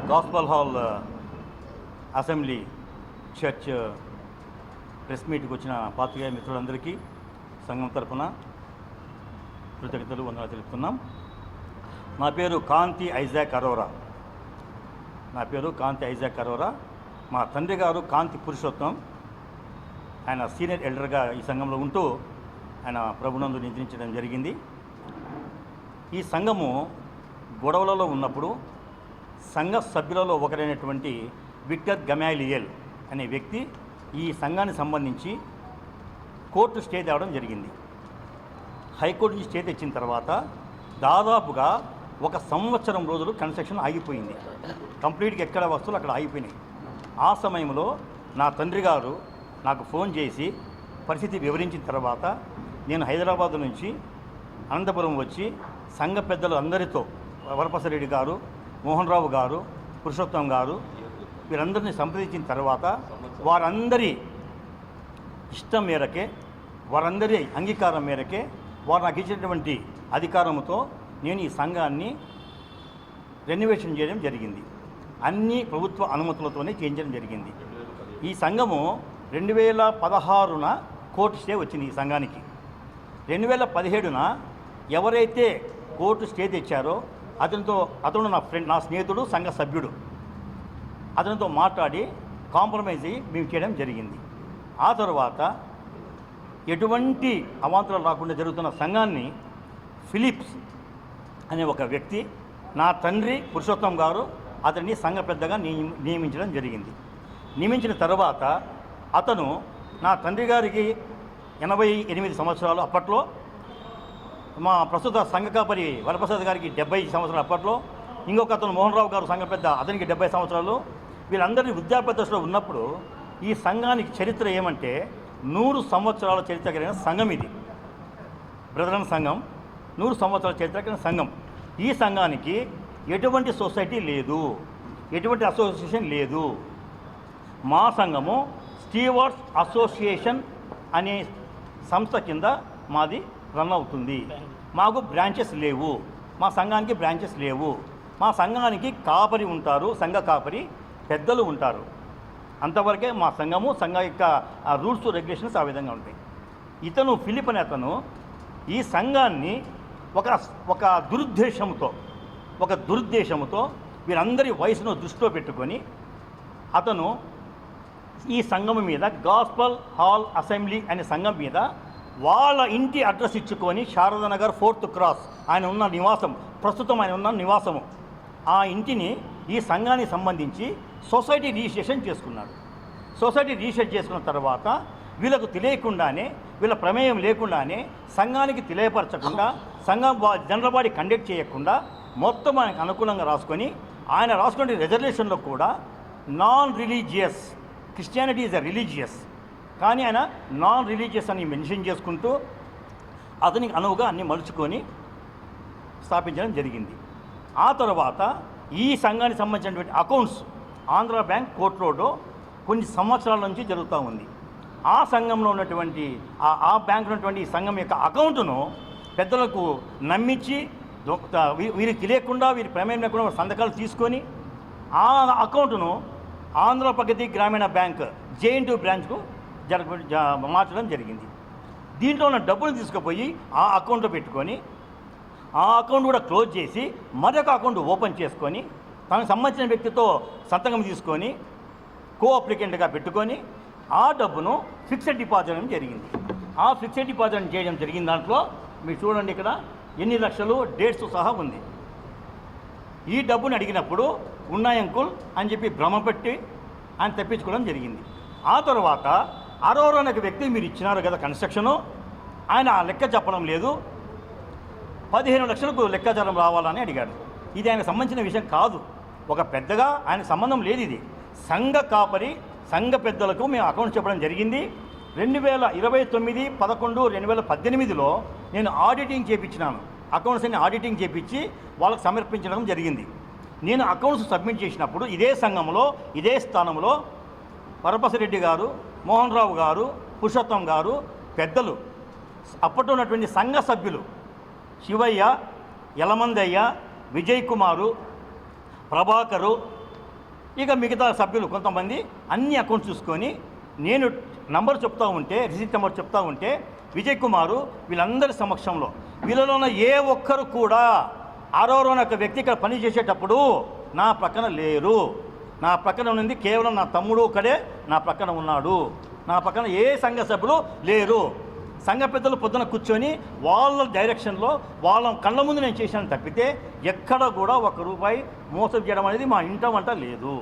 Gospel hall assembly church press మీట్కి వచ్చిన పాత్రికేయ మిత్రులందరికీ సంఘం తరపున కృతజ్ఞతలు వందనాలు తెలుపుతున్నాం. నా పేరు కాంతి ఐజాక్ అరోరా. మా తండ్రి గారు కాంతి పురుషోత్తం. ఆయన సీనియర్ ఎల్డర్గా ఈ సంఘంలో ఉంటూ ఆయన ప్రభునందు నిద్రించడం జరిగింది. ఈ సంఘము గొడవలలో ఉన్నప్పుడు సంఘ సభ్యులలో ఒకరైనటువంటి విక్టర్ గమాలియల్ అనే వ్యక్తి ఈ సంఘానికి సంబంధించి కోర్టు స్టే తేవడం జరిగింది. హైకోర్టు నుంచి స్టే తెచ్చిన తర్వాత దాదాపుగా 1 సంవత్సరం రోజులు కన్స్ట్రక్షన్ ఆగిపోయింది. కంప్లీట్గా ఎక్కడ వస్తువులు అక్కడ ఆగిపోయినాయి. ఆ సమయంలో నా తండ్రి గారు నాకు ఫోన్ చేసి పరిస్థితి వివరించిన తర్వాత నేను హైదరాబాద్ నుంచి అనంతపురం వచ్చి సంఘ పెద్దలు అందరితో వరప్రసాదరెడ్డి గారు, మోహన్ రావు గారు, పురుషోత్తం గారు వీరందరినీ సంప్రదించిన తర్వాత వారందరి ఇష్టం మేరకే, వారందరి అంగీకారం మేరకే వారు నాకు ఇచ్చినటువంటి అధికారంతో నేను ఈ సంఘాన్ని రెన్యువేషన్ చేయడం జరిగింది. అన్ని ప్రభుత్వ అనుమతులతోనే చేయించడం జరిగింది. ఈ సంఘము 2016న కోర్టు స్టే వచ్చింది. ఈ సంఘానికి 2017న ఎవరైతే కోర్టు స్టే తెచ్చారో అతను నా స్నేహితుడు, సంఘ సభ్యుడు. అతనితో మాట్లాడి కాంప్రమైజ్ అయ్యి మేము చేయడం జరిగింది. ఆ తర్వాత ఎటువంటి అవాంతరాలు రాకుండా జరుగుతున్న సంఘాన్ని ఫిలిప్స్ అనే ఒక వ్యక్తి, నా తండ్రి పురుషోత్తం గారు అతన్ని సంఘ పెద్దగా నియమించడం జరిగింది. నియమించిన తర్వాత అతను నా తండ్రి గారికి 88 సంవత్సరాలు అప్పట్లో, మా ప్రస్తుత సంఘ కాపరి వరప్రసాద్ గారికి 70 సంవత్సరాలు అప్పట్లో, ఇంకొక అతను మోహన్ రావు గారు సంఘ పెద్ద, అతనికి 70 సంవత్సరాలు. వీళ్ళందరినీ వృద్ధాప్య దశలో ఉన్నప్పుడు ఈ సంఘానికి చరిత్ర ఏమంటే 100 సంవత్సరాల చరిత్ర కలిగిన సంఘం ఇది. బ్రదరన్ సంఘం 100 సంవత్సరాల చరిత్ర కలిగిన సంఘం. ఈ సంఘానికి ఎటువంటి సొసైటీ లేదు, ఎటువంటి అసోసియేషన్ లేదు. మా సంఘము స్టీవర్డ్స్ అసోసియేషన్ అనే సంస్థ కింద మాది రన్ అవుతుంది. మాకు బ్రాంచెస్ లేవు, మా సంఘానికి బ్రాంచెస్ లేవు. మా సంఘానికి కాపరి ఉంటారు, సంఘ కాపరి పెద్దలు ఉంటారు. అంతవరకే మా సంఘము, సంఘ యొక్క రూల్స్ రెగ్యులేషన్స్ ఆ విధంగా ఉంటాయి. ఇతను ఫిలిప్ అనే అతను ఈ సంఘాన్ని ఒక దురుద్దేశంతో వీరందరి వయసును దృష్టిలో పెట్టుకొని అతను ఈ సంఘం మీద, గాస్పల్ హాల్ అసెంబ్లీ అనే సంఘం మీద వాళ్ళ ఇంటి అడ్రస్ ఇచ్చుకొని శారదానగర్ 4th క్రాస్ ఆయన ఉన్న నివాసం, ప్రస్తుతం ఆయన ఉన్న నివాసము, ఆ ఇంటిని ఈ సంఘానికి సంబంధించి సొసైటీ రిజిస్ట్రేషన్ చేసుకున్నాడు. సొసైటీ రిజిస్ట్రేషన్ చేసుకున్న తర్వాత వీళ్ళకు తెలియకుండానే, వీళ్ళ ప్రమేయం లేకుండానే, సంఘానికి తెలియపరచకుండా, సంఘం జనరల్ బాడీ కండక్ట్ చేయకుండా మొత్తం ఆయనకు అనుకూలంగా రాసుకొని, ఆయన రాసుకునే రిజర్వేషన్లో కూడా non religious, Christianity is a religious, కానీ ఆయన నాన్ రిలీజియస్ అని మెన్షన్ చేసుకుంటూ అతనికి అనువుగా అన్ని మలుచుకొని స్థాపించడం జరిగింది. ఆ తర్వాత ఈ సంఘానికి సంబంధించినటువంటి అకౌంట్స్ ఆంధ్ర బ్యాంక్ కోర్ట్ రోడ్లో కొన్ని సంవత్సరాల నుంచి జరుగుతూ ఉంది. ఆ సంఘంలో ఉన్నటువంటి ఆ బ్యాంక్ ఉన్నటువంటి ఈ సంఘం యొక్క అకౌంట్ను పెద్దలకు నమ్మించి, వీరికి తెలియకుండా, వీరి ప్రమేయం లేకుండా సంతకాలు తీసుకొని ఆ అకౌంట్ను ఆంధ్ర ప్రగతి గ్రామీణ బ్యాంక్ J&T బ్రాంచ్కు మార్చడం జరిగింది. దీంట్లో ఉన్న డబ్బులు తీసుకుపోయి ఆ అకౌంట్లో పెట్టుకొని, ఆ అకౌంట్ కూడా క్లోజ్ చేసి మరొక అకౌంట్ ఓపెన్ చేసుకొని తనకు సంబంధించిన వ్యక్తితో సంతకం తీసుకొని కో అప్లికెంట్గా పెట్టుకొని ఆ డబ్బును ఫిక్స్డ్ డిపాజిట్ జరిగింది. ఆ ఫిక్స్డ్ డిపాజిట్ చేయడం జరిగిన దాంట్లో మీరు చూడండి, ఇక్కడ ఎన్ని లక్షలు డేట్స్ సహా ఉంది. ఈ డబ్బుని అడిగినప్పుడు ఉన్నాయి అంకుల్ అని చెప్పి భ్రమపెట్టి ఆయన తెప్పించుకోవడం జరిగింది. ఆ తర్వాత అరోరా అనే వ్యక్తి మీరు ఇచ్చినారు కదా కన్స్ట్రక్షను, ఆయన లెక్క చెప్పడం లేదు, 15 లక్షలకు లెక్కాచారం రావాలని అడిగాడు. ఇది ఆయనకు సంబంధించిన విషయం కాదు, ఒక పెద్దగా ఆయనకు సంబంధం లేదు. ఇది సంఘ కాపరి, సంఘ పెద్దలకు మేము అకౌంట్ చెప్పడం జరిగింది. 2029/11/2018లో నేను ఆడిటింగ్ చేయించినాను. అకౌంట్స్ అన్ని ఆడిటింగ్ చేయించి వాళ్ళకి సమర్పించడం జరిగింది. నేను అకౌంట్స్ సబ్మిట్ చేసినప్పుడు ఇదే సంఘంలో, ఇదే స్థానంలో వరప్రసాదరెడ్డి గారు, మోహన్ రావు గారు, పురుషోత్తం గారు పెద్దలు, అప్పట్లో ఉన్నటువంటి సంఘ సభ్యులు శివయ్య, యలమందయ్య, విజయ్ కుమారు, ప్రభాకరు, ఇక మిగతా సభ్యులు కొంతమంది అన్ని అకౌంట్స్ చూసుకొని నేను నంబర్ చెప్తా ఉంటే, రిసిప్ట్ నెంబర్ చెప్తా ఉంటే విజయ్ కుమారు వీళ్ళందరి సమక్షంలో వీళ్ళలో ఉన్న ఏ ఒక్కరు కూడా అరోరా ఒక వ్యక్తి ఇక్కడ పని చేసేటప్పుడు నా ప్రక్కన లేరు. నా ప్రక్కన ఉన్నది కేవలం నా తమ్ముడు ఒక్కడే నా ప్రక్కన ఉన్నాడు. నా ప్రక్కన ఏ సంఘ సభ్యులు లేరు. సంఘ పెద్దలు పొద్దున కూర్చొని వాళ్ళ డైరెక్షన్లో వాళ్ళ కళ్ళ ముందు నేను చేశాను తప్పితే ఎక్కడ కూడా ₹1 మోసం చేయడం అనేది మా ఇంట వంట లేదు.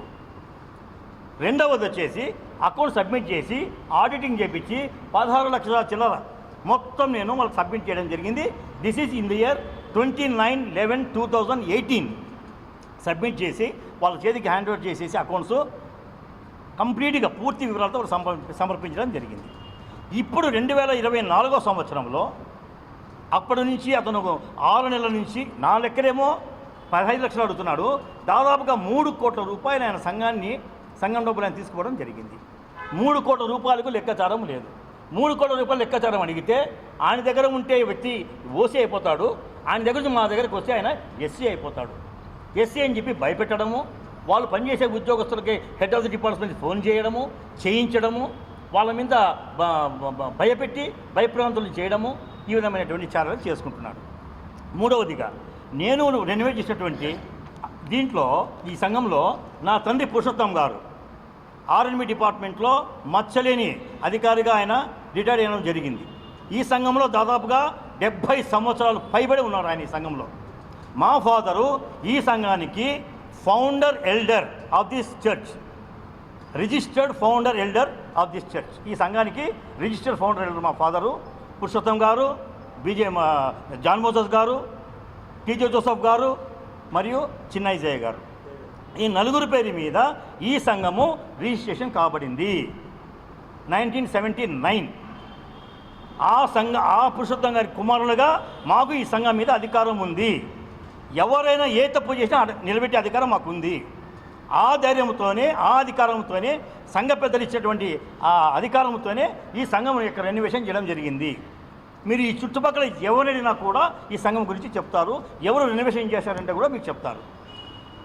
రెండవది వచ్చేసి అకౌంట్ సబ్మిట్ చేసి ఆడిటింగ్ చేయించి 16 లక్షల చిల్లర మొత్తం నేను వాళ్ళకి సబ్మిట్ చేయడం జరిగింది. This is in the year 29/11/2018 submit చేసి వాళ్ళ చేతికి హ్యాండ్ ఓవర్ చేసేసి అకౌంట్స్ కంప్లీట్గా పూర్తి వివరాలతో సమర్పించడం జరిగింది. ఇప్పుడు 2024 సంవత్సరంలో అప్పటి నుంచి అతను 6 నెలల నుంచి నా లెక్కలేమో 15 లక్షలు అడుగుతున్నాడు. దాదాపుగా ₹3 కోట్ల ఆయన సంఘం డబ్బులు ఆయన తీసుకోవడం జరిగింది. ₹3 కోట్ల లెక్కాచారం లేదు. ₹3 కోట్ల లెక్కాచారం అడిగితే ఆయన దగ్గర ఉంటే వ్యక్తి ఓసీ అయిపోతాడు. ఆయన దగ్గర నుంచి మా దగ్గరికి వస్తే ఆయన ఎస్సీ అయిపోతాడు. ఎస్సీ అని చెప్పి భయపెట్టడము, వాళ్ళు పనిచేసే ఉద్యోగస్తులకి head of the department phone చేయడము, చేయించడము, వాళ్ళ మీద భయపెట్టి భయప్రాంతులు చేయడము, ఈ విధమైనటువంటి చర్యలు చేసుకుంటున్నాడు. మూడవదిగా నేను రెన్యువేట్ చేసినటువంటి దీంట్లో ఈ సంఘంలో నా తండ్రి పురుషోత్తం గారు ఆర్ఎన్బి డిపార్ట్మెంట్లో మచ్చలేని అధికారిగా ఆయన రిటైర్ అయ్యడం జరిగింది. ఈ సంఘంలో దాదాపుగా 70 సంవత్సరాలు పైబడి ఉన్నారు ఆయన ఈ సంఘంలో. మా ఫాదరు ఈ సంఘానికి founder elder of this church, registered founder elder of this church. ఈ సంఘానికి రిజిస్టర్డ్ ఫౌండర్ ఎల్డర్ మా ఫాదరు పురుషోత్తం గారు, జాన్ మోసెస్ గారు, టీజే జోసఫ్ గారు మరియు చిన్నయ్య గారు. ఈ నలుగురు పేరు మీద ఈ సంఘము రిజిస్ట్రేషన్ కాబడింది 1979. ఆ పురుషోత్తం గారి కుమారులుగా మాకు ఈ సంఘం మీద అధికారం ఉంది. ఎవరైనా ఏ తప్పు చేసినా నిలబెట్టే అధికారం మాకుంది. ఆ ధైర్యంతోనే, ఆ అధికారంతోనే, సంఘ పెద్దలు ఇచ్చేటువంటి ఆ అధికారంతోనే ఈ సంఘం యొక్క రెన్యువేషన్ చేయడం జరిగింది. మీరు ఈ చుట్టుపక్కల ఎవరైనా కూడా ఈ సంఘం గురించి చెప్తారు. ఎవరు రెన్యువేషన్ చేశారంటే కూడా మీకు చెప్తారు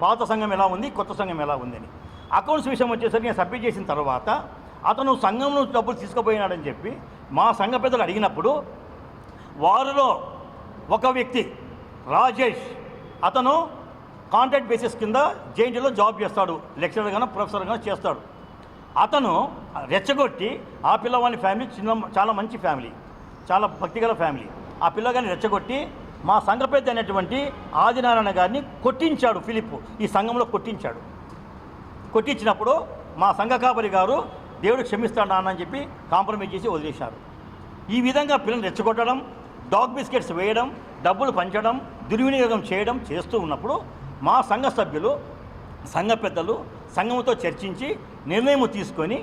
పాత సంఘం ఎలా ఉంది, కొత్త సంఘం ఎలా ఉందని. అకౌంట్స్ విషయం వచ్చేసరికి నేను సబ్మిట్ చేసిన తర్వాత అతను సంఘం నుంచి డబ్బులు తీసుకుపోయినాడని చెప్పి మా సంఘ పెద్దలు అడిగినప్పుడు వారిలో ఒక వ్యక్తి రాజేష్, అతను కాంట్రాక్ట్ బేసిస్ కింద జేఎన్టీలో జాబ్ చేస్తాడు, లెక్చరర్గానో ప్రొఫెసర్గానో చేస్తాడు. అతను రెచ్చగొట్టి ఆ పిల్లవాడి ఫ్యామిలీ చాలా మంచి ఫ్యామిలీ, చాలా భక్తిగల ఫ్యామిలీ. ఆ పిల్లగాని రెచ్చగొట్టి మా సంఘ పెద్ద అయినటువంటి ఆదినారాయణ గారిని కొట్టించాడు. ఫిలిప్ ఈ సంఘంలో కొట్టించాడు. కొట్టించినప్పుడు మా సంఘ కాపరి గారు దేవుడు క్షమిస్తాడు నాన్న అని చెప్పి కాంప్రమైజ్ చేసి వదిలేశారు. ఈ విధంగా పిల్లల్ని రెచ్చగొట్టడం, డాగ్ బిస్కెట్స్ వేయడం, డబ్బులు పంచడం, దుర్వినియోగం చేయడం చేస్తూ ఉన్నప్పుడు మా సంఘ సభ్యులు, సంఘ పెద్దలు సంఘంతో చర్చించి నిర్ణయం తీసుకొని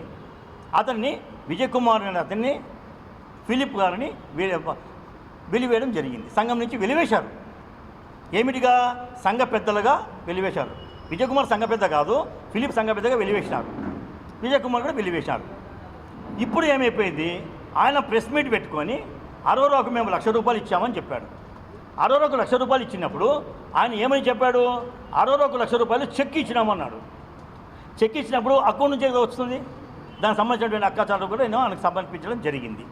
అతన్ని విజయ్ కుమార్ అనే అతన్ని ఫిలిప్ గారిని వెలివేయడం జరిగింది. సంఘం నుంచి వెలివేశారు. ఏమిటిగా? సంఘ పెద్దలుగా వెలివేశారు. విజయ్ కుమార్ సంఘ పెద్ద కాదు, ఫిలిప్ సంఘ పెద్దగా వెలివేశారు. విజయ్ కుమార్ కూడా వెలివేశారు. ఇప్పుడు ఏమైపోయింది? ఆయన ప్రెస్ మీట్ పెట్టుకొని అరోరాకు మేము ₹1,00,000 ఇచ్చామని చెప్పాడు. అరోరాకు ₹1,00,000 ఇచ్చినప్పుడు ఆయన ఏమని చెప్పాడు? అరోరాకు ₹1,00,000 చెక్ ఇచ్చినామన్నాడు. చెక్ ఇచ్చినప్పుడు అకౌంట్ నుంచి ఏదో వస్తుంది, దానికి సంబంధించినటువంటి అక్కాచారాలు కూడా నేను ఆయనకు సమర్పించడం జరిగింది.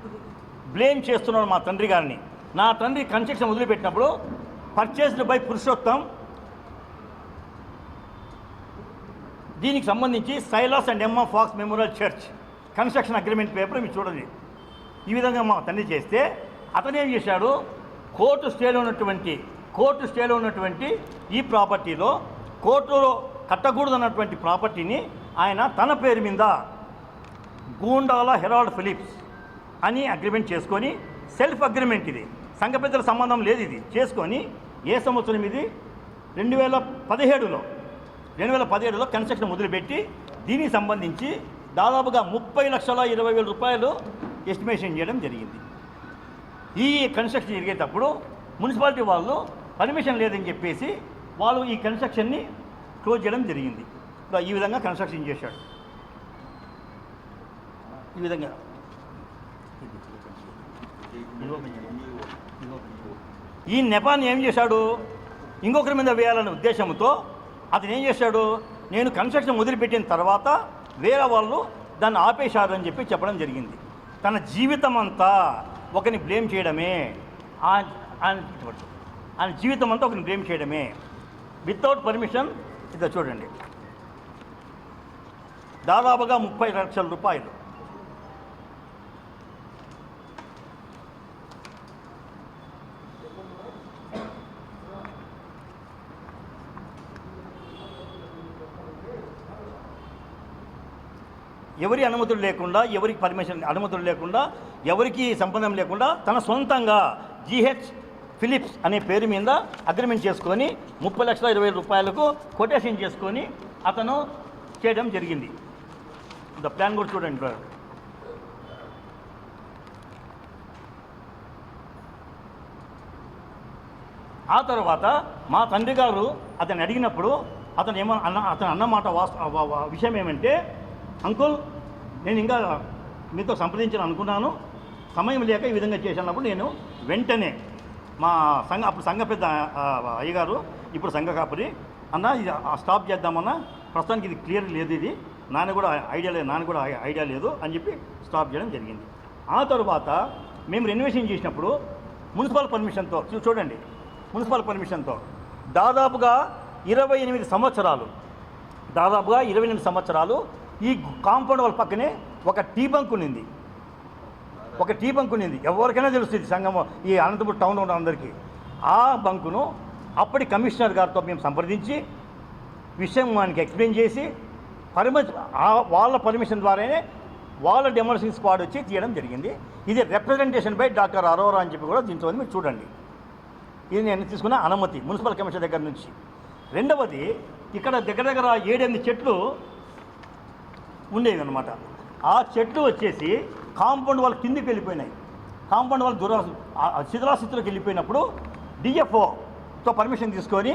బ్లేమ్ చేస్తున్నాడు మా తండ్రి గారిని. నా తండ్రి కన్స్ట్రక్షన్ వదిలిపెట్టినప్పుడు పర్చేస్డ్ బై పురుషోత్తం, దీనికి సంబంధించి Silas and Emma Fox memorial church construction agreement paper మీరు చూడండి. ఈ విధంగా మా తండ్రి చేస్తే అతను ఏం చేశాడు? కోర్టు స్టేలో ఉన్నటువంటి ఈ ప్రాపర్టీలో కోర్టులో కట్టకూడదన్నటువంటి ప్రాపర్టీని ఆయన తన పేరు మీద గూండాల హెరాల్డ్ ఫిలిప్స్ అని అగ్రిమెంట్ చేసుకొని, సెల్ఫ్ అగ్రిమెంట్, ఇది సంఘ పెద్దల సంబంధం లేదు, ఇది చేసుకొని ఏ సంవత్సరం ఇది 2017లో కన్స్ట్రక్షన్ మొదలుపెట్టి దీనికి సంబంధించి దాదాపుగా ₹30,20,000 ఎస్టిమేషన్ చేయడం జరిగింది. ఈ కన్స్ట్రక్షన్ జరిగేటప్పుడు మున్సిపాలిటీ వాళ్ళు పర్మిషన్ లేదని చెప్పేసి వాళ్ళు ఈ కన్స్ట్రక్షన్ని క్లోజ్ చేయడం జరిగింది. ఈ విధంగా కన్స్ట్రక్షన్ చేశాడు. ఈ విధంగా ఈ నెపాన్ని ఏం చేశాడు? ఇంకొకరి మీద వేయాలనే ఉద్దేశంతో అతను ఏం చేశాడు? నేను కన్స్ట్రక్షన్ వదిలిపెట్టిన తర్వాత వేరే వాళ్ళు దాన్ని ఆపేశారు అని చెప్పి చెప్పడం జరిగింది. తన జీవితం అంతా ఒకరిని బ్లేమ్ చేయడమే, ఆయన జీవితం అంతా ఒకరిని బ్లేమ్ చేయడమే వితౌట్ పర్మిషన్. ఇదో చూడండి, దాదాపుగా 30 లక్షల రూపాయలు. ఎవరి అనుమతులు లేకుండా, ఎవరికి అనుమతులు లేకుండా, ఎవరికి సంబంధం లేకుండా తన సొంతంగా జీహెచ్ ఫిలిప్స్ అనే పేరు మీద అగ్రిమెంట్ చేసుకొని 30,20,000 రూపాయలకు కొటేషన్ చేసుకొని అతను చేయడం జరిగింది. ద ప్లాన్ కూడా చూడండి. ఆ తర్వాత మా తండ్రి గారు అతను అడిగినప్పుడు అతను అన్నమాట విషయం ఏమంటే, అంకుల్ నేను ఇంకా మీతో సంప్రదించాలని అనుకున్నాను, సమయం లేక ఈ విధంగా చేసినప్పుడు నేను వెంటనే మా అప్పుడు సంఘ పెద్ద అయ్యగారు, ఇప్పుడు సంఘ కాపరి అన్న ఇది స్టాప్ చేద్దామన్నా, ప్రస్తుతానికి ఇది క్లియర్ లేదు, ఇది నాన్న కూడా ఐడియా లేదు అని చెప్పి స్టాప్ చేయడం జరిగింది. ఆ తర్వాత మేము రెనోవేషన్ చేసినప్పుడు మున్సిపల్ పర్మిషన్తో చూడండి, మున్సిపల్ పర్మిషన్తో దాదాపుగా 28 సంవత్సరాలు ఈ కాంపౌండ్ వాళ్ళ పక్కనే ఒక టీ బంక్ ఉన్నింది. ఎవరికైనా తెలుస్తుంది సంఘం, ఈ అనంతపురం టౌన్ ఉన్న అందరికీ. ఆ బంకును అప్పటి కమిషనర్ గారితో మేము సంప్రదించి విషయం మనకి ఎక్స్ప్లెయిన్ చేసి వాళ్ళ పర్మిషన్ ద్వారానే వాళ్ళ డెమోలిషన్ స్క్వాడ్ వచ్చి తీయడం జరిగింది. ఇది రిప్రజెంటేషన్ బై డాక్టర్ అరోరా అని చెప్పి కూడా దీంట్లో మీరు చూడండి. ఇది నేను తీసుకున్న అనుమతి మున్సిపల్ కమిషనర్ దగ్గర నుంచి. రెండవది, ఇక్కడ దగ్గర 7-8 చెట్లు ఉండేవి అన్నమాట. ఆ చెట్లు వచ్చేసి కాంపౌండ్ వాళ్ళ కిందికి వెళ్ళిపోయినాయి. కాంపౌండ్ వాళ్ళు శిథిలాస్థితిలోకి వెళ్ళిపోయినప్పుడు డిఎఫ్ఓతో పర్మిషన్ తీసుకొని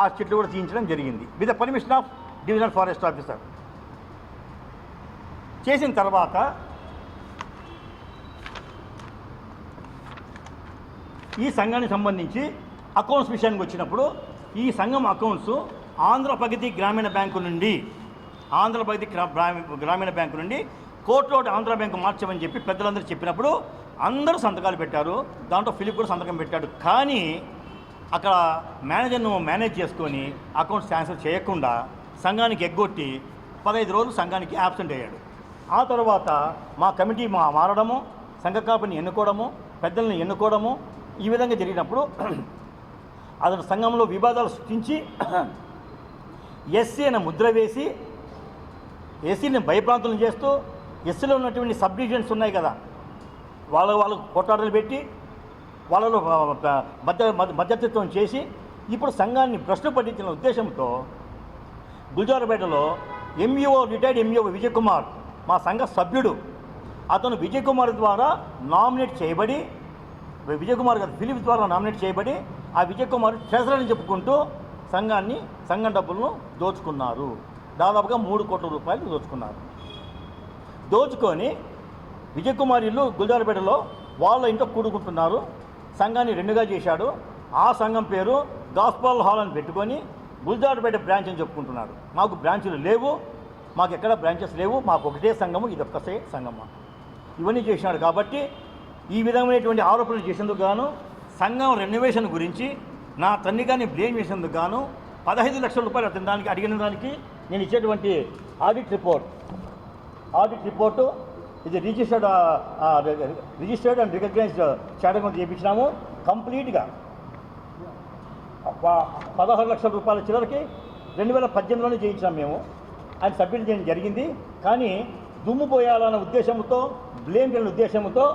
ఆ చెట్లు కూడా తీయించడం జరిగింది with the permission of divisional forest officer. చేసిన తర్వాత ఈ సంఘానికి సంబంధించి అకౌంట్స్ విషయానికి వచ్చినప్పుడు ఈ సంఘం అకౌంట్స్ ఆంధ్రప్రగతి గ్రామీణ బ్యాంకు నుండి కోర్టులో ఆంధ్ర బ్యాంకు మార్చమని చెప్పి పెద్దలందరూ చెప్పినప్పుడు అందరూ సంతకాలు పెట్టారు. దాంట్లో ఫిలిప్ కూడా సంతకం పెట్టాడు. కానీ అక్కడ మేనేజర్ను మేనేజ్ చేసుకొని అకౌంట్స్ క్యాన్సిల్ చేయకుండా సంఘానికి ఎగ్గొట్టి 15 రోజులు సంఘానికి యాబ్సెంట్ అయ్యాడు. ఆ తర్వాత మా కమిటీ మారడము, సంఘ కాపుని ఎన్నుకోవడము, పెద్దలను ఎన్నుకోవడము ఈ విధంగా జరిగినప్పుడు అతను సంఘంలో వివాదాలు సృష్టించి ఎస్సీ అనే ముద్ర వేసి ఎస్సీని భయప్రాంతులను చేస్తూ ఎస్సీలో ఉన్నటువంటి సబ్ డివిజన్స్ ఉన్నాయి కదా, వాళ్ళకు కొట్టాటలు పెట్టి వాళ్ళలో మధ్యత్వం చేసి ఇప్పుడు సంఘాన్ని భ్రష్టు పట్టించిన ఉద్దేశంతో గుల్జారపేటలో రిటైర్డ్ ఎంఈఓ విజయ్ కుమార్ మా సంఘ సభ్యుడు, అతను విజయ్ కుమార్ ద్వారా నామినేట్ చేయబడి, విజయ్ కుమార్ గారు ఫిలిప్ ద్వారా నామినేట్ చేయబడి ఆ విజయ్ కుమార్ ట్రెజరర్ అని చెప్పుకుంటూ సంఘం డబ్బులను దోచుకున్నారు. దాదాపుగా 3 కోట్ల రూపాయలు దోచుకొని విజయ్ కుమార్ ఇల్లు గుల్జారపేటలో వాళ్ళ ఇంట్లో కూడుకుంటున్నారు. సంఘాన్ని 2గా చేశాడు. ఆ సంఘం పేరు గాస్పల్ హాల్ అని పెట్టుకొని గుల్జారపేట బ్రాంచ్ అని చెప్పుకుంటున్నారు. మాకు బ్రాంచులు లేవు, మాకు ఎక్కడ బ్రాంచెస్ లేవు, మాకు ఒకటే సంఘము, ఇది ఒక్కసే సంఘము. ఇవన్నీ చేసినాడు. కాబట్టి ఈ విధమైనటువంటి ఆరోపణలు చేసేందుకు గాను సంఘం రెనోవేషన్ గురించి నా తండ్రి గారిని బ్లేమ్ చేసేందుకు గాను 15 లక్షల రూపాయలు అతని దానికి అడిగిన దానికి నేను ఇచ్చేటువంటి ఆడిట్ రిపోర్టు ఇది రిజిస్టర్డ్ అండ్ రికగ్నైజ్డ్ చార్టర్ చేయించినాము. కంప్లీట్గా 16 లక్షల రూపాయల చివరికి 2018లోనే చేయించినాం మేము. ఆయన సబ్మిట్ చేయడం జరిగింది. కానీ దుమ్ము పోయాలన్న ఉద్దేశంతో, బ్లేమ్ చేయని ఉద్దేశంతో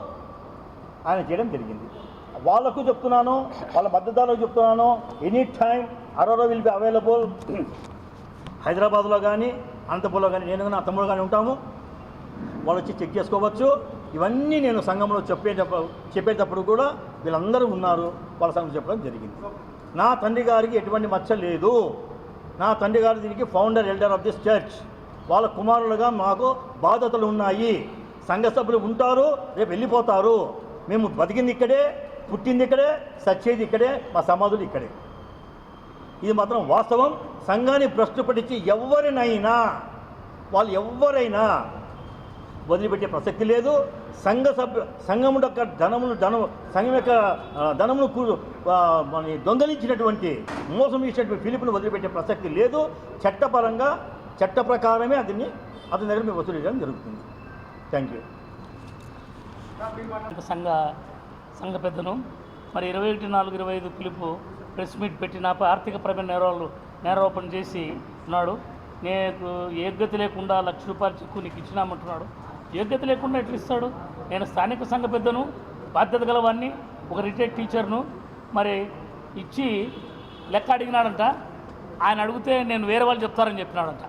ఆయన చేయడం జరిగింది. వాళ్ళకు చెప్తున్నాను, వాళ్ళ మద్దతుదారులకు చెప్తున్నాను, any time Arora will be available. హైదరాబాద్లో కానీ అనంతపురంలో కానీ నేను కానీ నా తమ్ముడు కానీ ఉంటాము, వాళ్ళు వచ్చి చెక్ చేసుకోవచ్చు. ఇవన్నీ నేను సంఘంలో చెప్పేటప్పుడు కూడా వీళ్ళందరూ ఉన్నారు, వాళ్ళ సంఘం చెప్పడం జరిగింది. నా తండ్రి గారికి ఎటువంటి మచ్చ లేదు. నా తండ్రి గారు దీనికి founder elder of this church. వాళ్ళ కుమారులుగా మాకు బాధ్యతలు ఉన్నాయి. సంఘ సభ్యులు ఉంటారు, రేపు వెళ్ళిపోతారు. మేము బతికింది ఇక్కడే, పుట్టింది ఇక్కడే, సచ్చేది ఇక్కడే, మా సమాధులు ఇక్కడే. ఇది మాత్రం వాస్తవం. సంఘాన్ని భ్రష్టుపట్టించి ఎవరైనా వదిలిపెట్టే ప్రసక్తి లేదు. సంఘం యొక్క సంఘం యొక్క ధనమును దొంగలించినటువంటి మోసం చేసినటువంటి ఫిలిప్ను వదిలిపెట్టే ప్రసక్తి లేదు. చట్ట ప్రకారమే అతని దగ్గర మేము వసూలు చేయడం జరుగుతుంది. Thank you. సంఘ పెద్దను మరి 21/4/25 పిలుపు ప్రెస్ మీట్ పెట్టి నాపై ఆర్థికపరమైన నేరారోపణ చేసి ఉన్నాడు. నేను యోగ్యత లేకుండా ₹1,00,000 చెక్కు నీకు ఇచ్చినామంటున్నాడు. యోగ్యత లేకుండా ఎట్లా ఇస్తాడు? నేను స్థానిక సంఘ పెద్దను, బాధ్యత గలవాన్ని, ఒక రిటైర్డ్ టీచర్ను. మరి ఇచ్చి లెక్క అడిగినాడంట. ఆయన అడిగితే నేను వేరే వాళ్ళు చెప్తారని చెప్పినాడంట.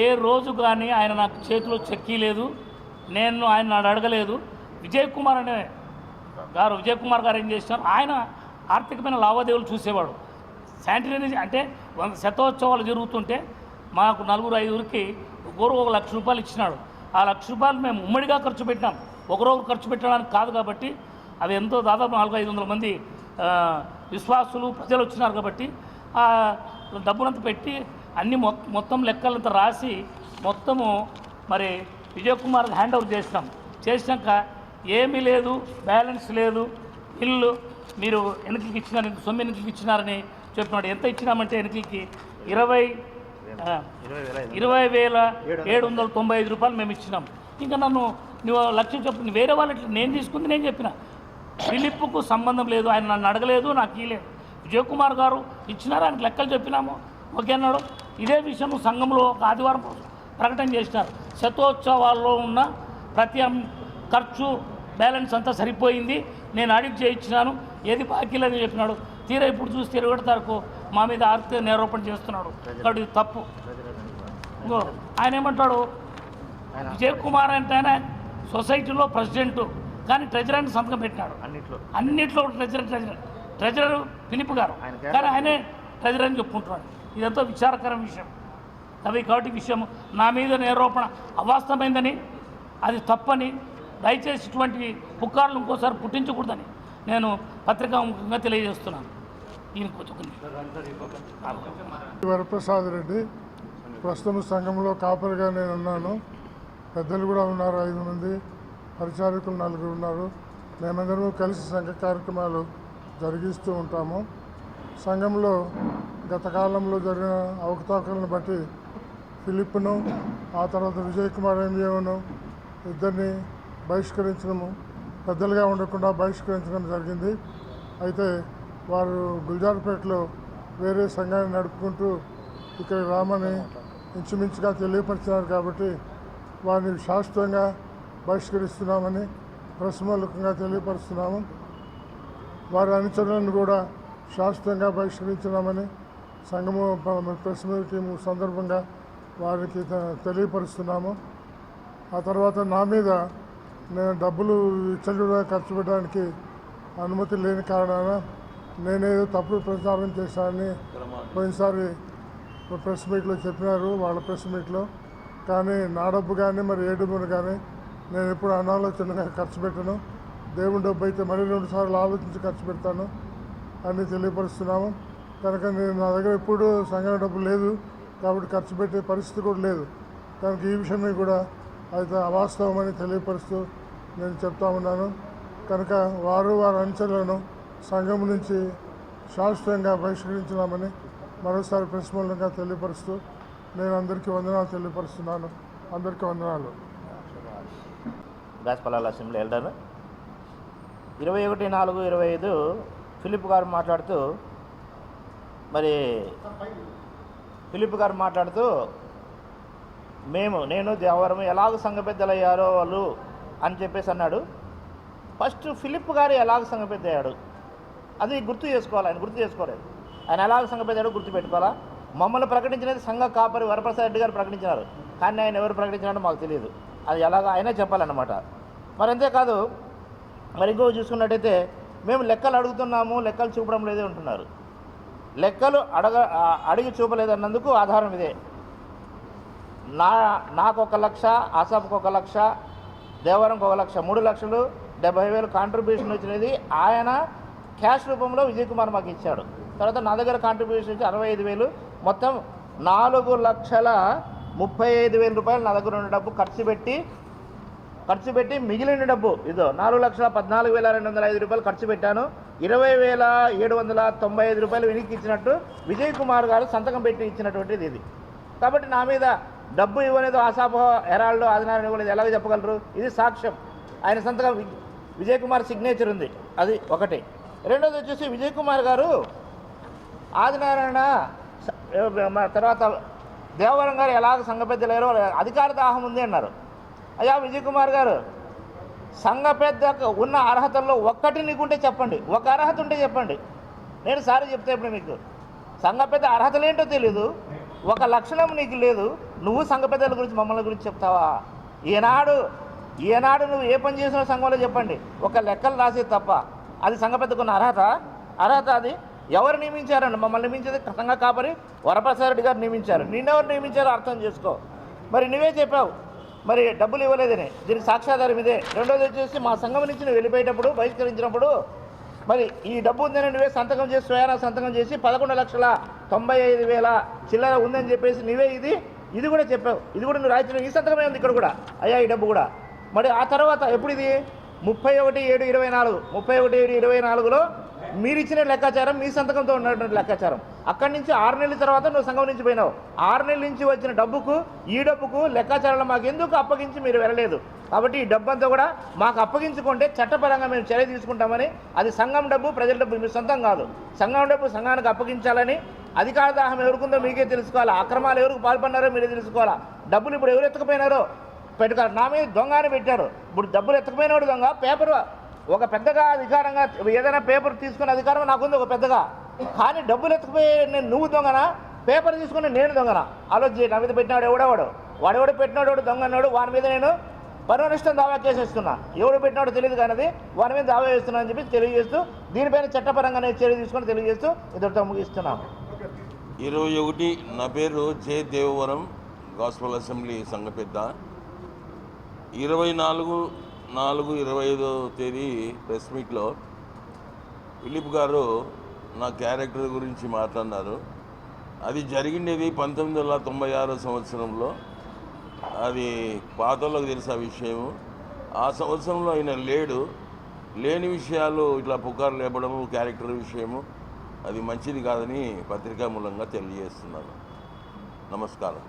ఏ రోజు కానీ ఆయన నాకు చేతిలో చెక్కీ లేదు, ఆయన నాడు అడగలేదు. విజయ్ కుమార్ గారు ఏం చేసినారు, ఆయన ఆర్థికమైన లావాదేవీలు చూసేవాడు. శానిటరీ అంటే 100 శతోత్సవాలు జరుగుతుంటే మాకు 4-5కి ఒకరు ₹1,00,000 ఇచ్చినాడు. ఆ ₹1,00,000 మేము ఉమ్మడిగా ఖర్చు పెట్టినాం, ఒకరొకరు ఖర్చు పెట్టడానికి కాదు. కాబట్టి అవి ఎంతో దాదాపు 400-500 మంది విశ్వాసులు ప్రజలు వచ్చినారు. కాబట్టి ఆ డబ్బులంతా పెట్టి అన్ని మొత్తం లెక్కలంతా రాసి మొత్తము మరి విజయ్ కుమార్కి హ్యాండ్ ఓవర్ చేసినాక ఏమీ లేదు, బ్యాలెన్స్ లేదు, ఇల్లు మీరు ఎన్నికలకి ఇచ్చినారు, సొమ్ము ఎన్నికలకి ఇచ్చినారని చెప్పినాడు. ఎంత ఇచ్చినామంటే ఎన్నికలకి ₹20,795 మేము ఇచ్చినాం. ఇంకా నువ్వు ₹1,00,000 చెప్పు, వేరే వాళ్ళకి నేను తీసుకుంది నేను చెప్పిన. ఫిలిప్కు సంబంధం లేదు, ఆయన నన్ను అడగలేదు, నాకు ఇవ్వలేదు. విజయ్ కుమార్ గారు ఇచ్చినారు, ఆయనకు లెక్కలు చెప్పినాము, ఓకే అన్నాడు. ఇదే విషయం సంఘంలో ఒక ఆదివారం ప్రకటన చేసినారు. శతోత్సవాల్లో ఉన్న ప్రతి ఖర్చు బ్యాలెన్స్ అంతా సరిపోయింది, నేను ఆడిట్ చేయించినాను, ఏది బాకీ లేదని చెప్పినాడు. తీరా ఇప్పుడు చూస్తే 21 తారీఖు మా మీద ఆర్థిక నేరోపణ చేస్తున్నాడు. కాబట్టి ఇది తప్పు. ఇంకో ఆయన ఏమంటాడు, విజయ్ కుమార్ అంటే ఆయన సొసైటీలో ప్రెసిడెంటు, కానీ ట్రెజరర్ అని సంతకం పెట్టినాడు. అన్నింటిలో ట్రెజరర్ ఫిలిప్ గారు, కానీ ఆయనే ట్రెజరర్ అని చెప్పుకుంటున్నాడు. ఇదంతా విచారకరం విషయం. కాబట్టి విషయం నా మీద నేరోపణ అవాస్తవమైందని, అది తప్పని, దయచేసి ఇటువంటి పుకార్లు ఇంకోసారి పుట్టించకూడదని నేను పత్రికాముఖంగా తెలియజేస్తున్నాను. ఈయన కొంచెం వరప్రసాద్ రెడ్డి, ప్రస్తుతం సంఘంలో కాపరిగా నేను ఉన్నాను. పెద్దలు కూడా ఉన్నారు, 5 మంది, పరిచారకులు 4 ఉన్నారు. మేమందరము కలిసి సంఘ కార్యక్రమాలు జరిగిస్తూ ఉంటాము. సంఘంలో గత కాలంలో జరిగిన అవకతవకలను బట్టి ఫిలిప్ను, ఆ తర్వాత విజయ్ కుమార్ ఎంఏను ఇద్దరిని బహిష్కరించడము, పెద్దలుగా ఉండకుండా బహిష్కరించడం జరిగింది. అయితే వారు గుల్జార్పేటలో వేరే సంఘాన్ని నడుపుకుంటూ ఇక్కడ రామని ఇంచుమించుగా తెలియపరిచినారు. కాబట్టి వారిని శాశ్వతంగా బహిష్కరిస్తున్నామని ప్రెస్ మూలకంగా తెలియపరుస్తున్నాము. వారి అనుచరులను కూడా శాశ్వతంగా బహిష్కరించినామని సంఘము ప్రెస్ మీటింగ్ సందర్భంగా వారికి తెలియపరుస్తున్నాము. ఆ తర్వాత నా మీద నేను డబ్బులు విచ్చలవిడిగా ఖర్చు పెట్టడానికి అనుమతి లేని కారణాన నేనేదో తప్పుడు ప్రచారం చేశానని పోయినసారి ప్రెస్ మీట్లో చెప్పినారు, వాళ్ళ ప్రెస్ మీట్లో. కానీ నా డబ్బు కానీ మరి ఏ డబ్బును కానీ నేను ఎప్పుడు అనాలోచనగా ఖర్చు పెట్టను. దేవుని డబ్బు అయితే మరి 2 సార్లు ఆలోచించి ఖర్చు పెడతాను అని తెలియపరుస్తున్నాము. కనుక నా దగ్గర ఎప్పుడు సంఘం డబ్బు లేదు, కాబట్టి ఖర్చు పెట్టే పరిస్థితి కూడా లేదు. కనుక ఈ విషయమే కూడా అయితే అవాస్తవమని తెలియపరుస్తూ నేను చెప్తా ఉన్నాను. కనుక వారి అనుచరులను సంఘం నుంచి శాశ్వతంగా బహిష్కరించినామని మరోసారి ప్రెస్ మూలంగా తెలియపరుస్తూ నేను అందరికీ వందనాలు తెలియపరుస్తున్నాను. అందరికీ వందనాలు. గాస్పల్లాల అసెంబ్లీ ఎల్డర్ 21/4/25 ఫిలిప్ గారు మాట్లాడుతూ నేను దేవరం ఎలాగ సంఘ పెద్దలు అయ్యారో వాళ్ళు అని చెప్పేసి అన్నాడు. ఫస్ట్ ఫిలిప్ గారు ఎలాగ సంఘ పెద్ద అయ్యాడు అది గుర్తు చేసుకోవాలి. ఆయన గుర్తు చేసుకోలేదు. ఆయన ఎలాగ సంఘ పెద్ద అయ్యాడో గుర్తు పెట్టుకోవాలా. మమ్మల్ని ప్రకటించినది సంఘ కాపరి వరప్రసాద్ రెడ్డి గారు ప్రకటించినారు, కానీ ఆయన ఎవరు ప్రకటించినారో మాకు తెలియదు. అది ఎలాగ ఆయనే చెప్పాలన్నమాట. మరి అంతేకాదు, మరి ఇంకో చూసుకున్నట్టయితే మేము లెక్కలు అడుగుతున్నాము, లెక్కలు చూపడం లేదే ఉంటున్నారు. లెక్కలు అడిగి చూపలేదన్నందుకు ఆధారం ఇదే. నాకు 1,00,000, ఆసాప్కి 1,00,000, దేవరంకి 1,00,000, 3,70,000 కాంట్రిబ్యూషన్ వచ్చినది ఆయన క్యాష్ రూపంలో విజయ్ కుమార్ మాకు ఇచ్చాడు. తర్వాత నా దగ్గర కాంట్రిబ్యూషన్ వచ్చి 65,000, మొత్తం 4,35,000 రూపాయలు నా దగ్గర ఉన్న డబ్బు ఖర్చు పెట్టి మిగిలిన డబ్బు ఇదో 4,14,205 రూపాయలు ఖర్చు పెట్టాను. 20,795 రూపాయలు వెనక్కి ఇచ్చినట్టు విజయ్ కుమార్ గారు సంతకం పెట్టి ఇచ్చినటువంటిది ఇది. కాబట్టి నా మీద డబ్బు ఇవ్వలేదు ఆశాపో హెరాల్డ్ ఆదినారాయణ ఇవ్వలేదు ఎలాగ చెప్పగలరు? ఇది సాక్ష్యం. ఆయన సంతకం విజయ్ కుమార్ సిగ్నేచర్ ఉంది, అది ఒకటి. రెండోది వచ్చేసి విజయ్ కుమార్ గారు ఆదినారాయణ తర్వాత దేవవరం గారు ఎలాగ సంఘ పెద్దలేరో అధికార దాహం ఉంది అన్నారు. అయ్యా విజయ్ కుమార్ గారు, సంఘ పెద్దకు ఉన్న అర్హతల్లో ఒక్కటి నీకుంటే చెప్పండి, ఒక అర్హత ఉంటే చెప్పండి. నేను సారీ చెప్తే ఇప్పుడు మీకు సంఘ పెద్ద అర్హతలేంటో తెలీదు, ఒక లక్షణం నీకు లేదు, నువ్వు సంఘ పెద్దల గురించి మమ్మల్ని గురించి చెప్తావా? ఈనాడు నువ్వు ఏ పని చేసిన సంఘంలో చెప్పండి, ఒక లెక్కలు రాసేది తప్ప. అది సంఘ పెద్దకున్న అర్హత అది ఎవరు నియమించారండి? మమ్మల్ని నియమించేది సంఘ కాపరి వరప్రసాద్ రెడ్డి గారు నియమించారు. నిన్నెవరు నియమించారో అర్థం చేసుకో. మరి నువ్వే చెప్పావు మరి డబ్బులు ఇవ్వలేదని, దీనికి సాక్ష్యాధారం ఇదే. రెండోది వచ్చేసి మా సంఘం నుంచి నువ్వు వెళ్ళిపోయేటప్పుడు బహిష్కరించినప్పుడు మరి ఈ డబ్బు ఉందని నువ్వే సంతకం చేసి స్వయానా సంతకం చేసి 11,95,000 చిల్లర ఉందని చెప్పేసి నువ్వే ఇది కూడా చెప్పావు. ఇది కూడా నువ్వు రాయించిన ఈ సంతకమే ఉంది ఇక్కడ కూడా. అయ్యా ఈ డబ్బు కూడా మరి ఆ తర్వాత ఎప్పుడు ఇది 31/7/24లో మీరు ఇచ్చిన లెక్కాచారం, మీ సంతకంతో ఉన్నటువంటి లెక్కాచారం. అక్కడి నుంచి 6 నెలల తర్వాత నువ్వు సంఘం నుంచి పోయినావు. 6 నెలల నుంచి వచ్చిన డబ్బుకు ఈ డబ్బుకు లెక్కాచారాలు మాకు ఎందుకు అప్పగించి మీరు వెళ్ళలేదు? కాబట్టి ఈ డబ్బు అంతా కూడా మాకు అప్పగించుకుంటే చట్టపరంగా మేము చర్య తీసుకుంటామని, అది సంఘం డబ్బు, ప్రజల డబ్బు, మీ సొంతం కాదు. సంఘం డబ్బు సంఘానికి అప్పగించాలని అధికార దాహం ఎవరుకుందో మీకే తెలుసుకోవాలా, అక్రమాలు ఎవరికి పాల్పడినారో మీరే తెలుసుకోవాలా, డబ్బులు ఇప్పుడు ఎవరు ఎత్తుకుపోయినారో పెట్టుకోవాలి. నా మీద దొంగ అని పెట్టారు. ఇప్పుడు డబ్బులు ఎత్తుకుపోయినాడు దొంగ, పేపర్ ఒక పెద్దగా అధికారంగా ఏదైనా పేపర్ తీసుకునే అధికారం నాకుంది ఒక పెద్దగా, కానీ డబ్బులు ఎత్తుకుపోయి నువ్వు దొంగనా, పేపర్ తీసుకుని నేను దొంగనా? ఆలోచించి నా మీద పెట్టినాడు వాడెవడు పెట్టినాడు దొంగ అన్నాడు, వాని మీద నేను పరువు దావా కేసేస్తున్నా. ఎవడు పెట్టినాడో తెలియదు కానీ అది వాని మీద దావా వేస్తున్నా అని చెప్పి తెలియజేస్తూ దీనిపైన చట్టపరంగా నేను చర్య తీసుకొని తెలియజేస్తూ ఇద్దరితో ముగిస్తున్నాను. 21 నా పేరు జే దేవవరం, గాస్పల్ అసెంబ్లీ సంఘ పెద్ద. 24/4/25 తేదీ ప్రెస్ మీట్లో ఫిలిప్ గారు నా క్యారెక్టర్ గురించి మాట్లాడినారు. అది జరిగిండేది 1996 సంవత్సరంలో. అది పాతోళ్ళకి తెలిసిన విషయం. ఆ సంవత్సరంలో ఆయన లేని విషయాలు ఇట్లా పుకారు లేపడము క్యారెక్టర్ విషయము అది మంచిది కాదని పత్రికా మూలంగా తెలియజేస్తున్నాను. నమస్కారం.